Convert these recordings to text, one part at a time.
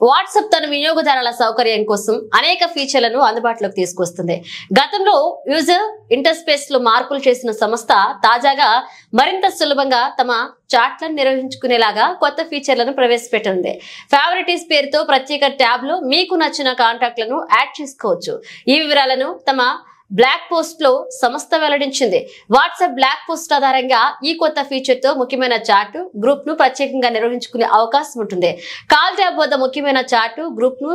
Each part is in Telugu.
వాట్సాప్ తన వినియోగదారుల సౌకర్యం కోసం అనేక ఫీచర్లను అందుబాటులోకి తీసుకొస్తుంది. గతంలో యూజర్ ఇంటర్ఫేస్ లో మార్పులు చేసిన సంస్థ తాజాగా మరింత సులభంగా తమ చాట్లను నిర్వహించుకునేలాగా కొత్త ఫీచర్లను ప్రవేశపెట్టింది. ఫేవరెటీస్ పేరుతో ప్రత్యేక ట్యాబ్ లో మీకు నచ్చిన కాంటాక్ట్లను యాడ్ చేసుకోవచ్చు. ఈ వివరాలను తమ బ్లాక్ పోస్ట్ లో సంస్థ వెల్లడించింది. వాట్సాప్ బ్లాక్ పోస్ట్ ఆధారంగా ఈ కొత్త ఫీచర్ తో ముఖ్యమైన చాట్ గ్రూప్ ను ప్రత్యేకంగా నిర్వహించుకునే అవకాశం ఉంటుంది. కాల్ ట్యాబ్ వద్ద ముఖ్యమైన చాట్ గ్రూప్ ను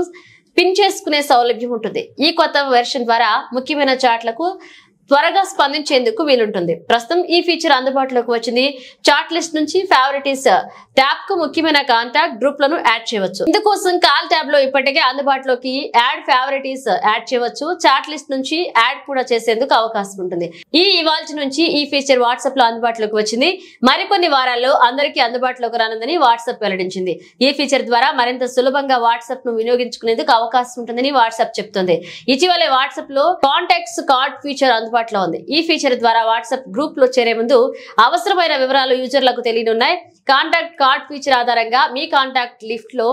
పిన్ చేసుకునే సౌలభ్యం ఉంటుంది. ఈ కొత్త వెర్షన్ ద్వారా ముఖ్యమైన చాట్లకు త్వరగా స్పందించేందుకు వీలుంటుంది. ప్రస్తుతం ఈ ఫీచర్ అందుబాటులోకి వచ్చింది. చాట్ లిస్ట్ నుంచి ఫేవరెటీస్ ట్యాబ్ కు ముఖ్యమైన కాంటాక్ట్ గ్రూప్లను యాడ్ చేయవచ్చు. ఇందుకోసం కాల్ ట్యాబ్ లో ఇప్పటికే అందుబాటులోకి యాడ్ ఫేవరెటీస్ యాడ్ చేయవచ్చు. చాట్ లిస్ట్ నుంచి యాడ్ కూడా చేసేందుకు అవకాశం ఉంటుంది. ఇవాల్టి నుంచి ఈ ఫీచర్ వాట్సాప్ లో అందుబాటులోకి వచ్చింది. మరికొన్ని వారాల్లో అందరికీ అందుబాటులోకి రానుందని వాట్సాప్ వెల్లడించింది. ఈ ఫీచర్ ద్వారా మరింత సులభంగా వాట్సాప్ ను వినియోగించుకునేందుకు అవకాశం ఉంటుందని వాట్సాప్ చెప్తోంది. ఇటీవలే వాట్సాప్ లో కాంటాక్ట్స్ కార్డ్ ఫీచర్ అందుబాటులో ఉంది. ఈ ఫీచర్ ద్వారా వాట్సాప్ గ్రూప్ లో చేరే ముందు అవసరమైన వివరాలు యూజర్లకు తెలియనున్నాయి. కాంటాక్ట్ కార్డ్ ఫీచర్ ఆధారంగా మీ కాంటాక్ట్ లిస్ట్ లో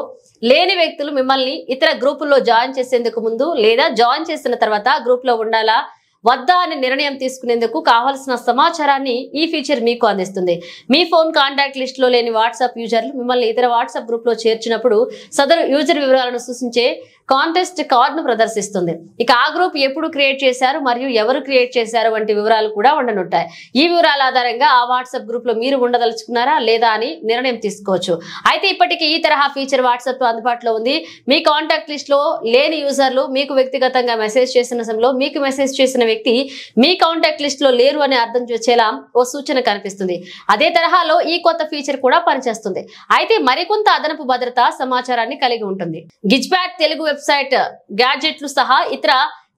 లేని వ్యక్తులు మిమ్మల్ని ఇతర గ్రూపుల్లో జాయిన్ చేసేందుకు ముందు లేదా జాయిన్ చేసిన తర్వాత గ్రూప్ లో ఉండాలా వద్దా అని నిర్ణయం తీసుకునేందుకు కావాల్సిన సమాచారాన్ని ఈ ఫీచర్ మీకు అందిస్తుంది. మీ ఫోన్ కాంటాక్ట్ లిస్ట్ లో లేని వాట్సాప్ యూజర్లు మిమ్మల్ని ఇతర వాట్సాప్ గ్రూప్ లో చేర్చినప్పుడు సదరు యూజర్ వివరాలను సూచించే కాంటెస్ట్ కార్డ్ ను ప్రదర్శిస్తుంది. ఇక ఆ గ్రూప్ ఎప్పుడు క్రియేట్ చేశారు మరియు ఎవరు క్రియేట్ చేశారు వంటి వివరాలు కూడా ఉండనుంటాయి. ఈ వివరాల ఆధారంగా ఆ వాట్సాప్ గ్రూప్ లో మీరు ఉండదలుచుకున్నారా లేదా అని నిర్ణయం తీసుకోవచ్చు. అయితే ఇప్పటికీ ఈ తరహా ఫీచర్ వాట్సాప్ లో అందుబాటులో ఉంది. మీ కాంటాక్ట్ లిస్ట్ లో లేని యూజర్లు మీకు వ్యక్తిగతంగా మెసేజ్ చేసిన సమయంలో మీకు మెసేజ్ చేసిన వ్యక్తి మీ కాంటాక్ట్ లిస్ట్ లో లేరు అని అర్థం చేసేలా ఓ సూచన కనిపిస్తుంది. అదే తరహాలో ఈ కొత్త ఫీచర్ కూడా పనిచేస్తుంది. అయితే మరికొంత అదనపు భద్రతా సమాచారాన్ని కలిగి ఉంటుంది. గిజ్బాట్ తెలుగు వెబ్సైట్ గ్యాడ్జెట్లు సహా ఇతర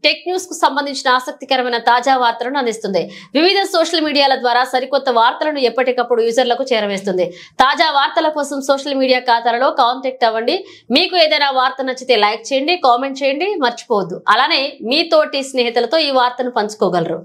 టెక్ న్యూస్ కు సంబంధించిన ఆసక్తికరమైన తాజా వార్తలను అందిస్తుంది. వివిధ సోషల్ మీడియాల ద్వారా సరికొత్త వార్తలను ఎప్పటికప్పుడు యూజర్లకు చేరవేస్తుంది. తాజా వార్తల కోసం సోషల్ మీడియా ఖాతాలలో కాంటాక్ట్ అవ్వండి. మీకు ఏదైనా వార్త నచ్చితే లైక్ చేయండి, కామెంట్ చేయండి, మర్చిపోవద్దు. అలానే మీ తోటి స్నేహితులతో ఈ వార్తను పంచుకోగలరు.